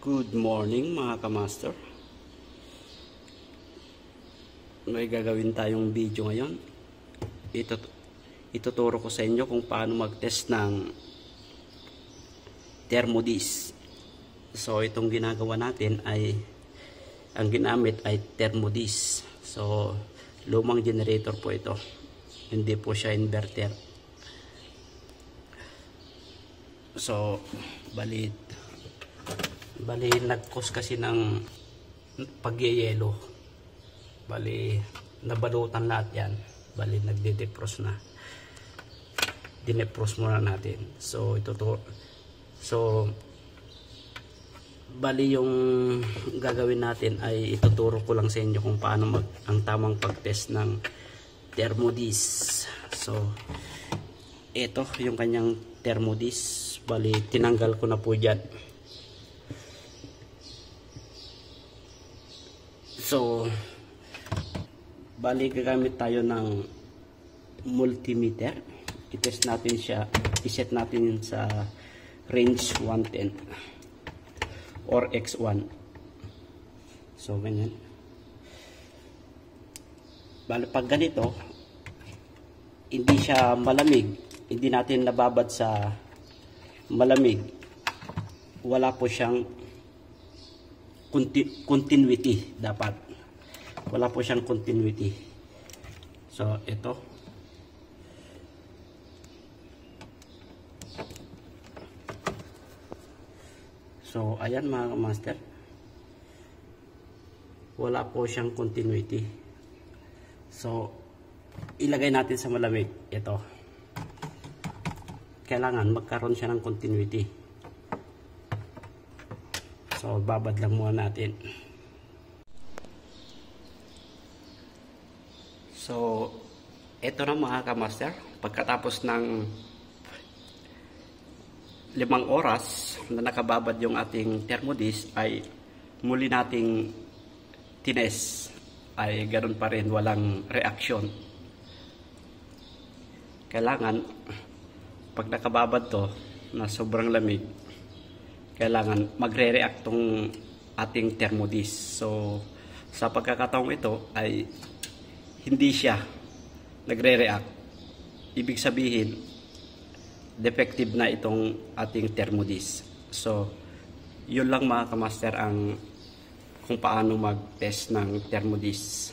Good morning mga kamaster. May gagawin tayong video ngayon. Ituturo ko sa inyo kung paano mag-test ng thermodis. So itong ginagawa natin ay ang ginamit ay thermodis. So lumang generator po ito. Hindi po siya inverter. So bali nag-cause kasi ng pagyeyelo. Bali nabalutan lahat yan. Bali nagde-defrost na. Dinefrost muna natin. So bali yung gagawin natin ay ituturo ko lang sa inyo kung paano ang tamang pag-test ng thermodis. So ito yung kanyang thermodis. Bali tinanggal ko na po dyan. So, bali gagamit tayo ng multimeter. I-test natin siya, i-set natin sa range 110 or X1. So, ganyan. Bali pag ganito, hindi siya malamig, hindi natin nababad sa malamig. Wala po siyang continuity dapat. Wala po siyang continuity. So, ito. So, ayan mga master. Wala po siyang continuity. So, ilagay natin sa malamig. Ito. Kailangan magkaroon siya ng continuity. So, babad lang muna natin. So, ito na mga kamaster. Pagkatapos ng 5 oras na nakababad yung ating thermodis ay muli nating tines. Ay ganun pa rin, walang reaksyon. Kailangan, pag nakababad to na sobrang lamig, kailangan magre-react tong ating thermodis. So, sa pagkakataong ito ay hindi siya nagre-react. Ibig sabihin, defective na itong ating thermodis. So, yun lang mga kamaster ang kung paano mag-test ng thermodis.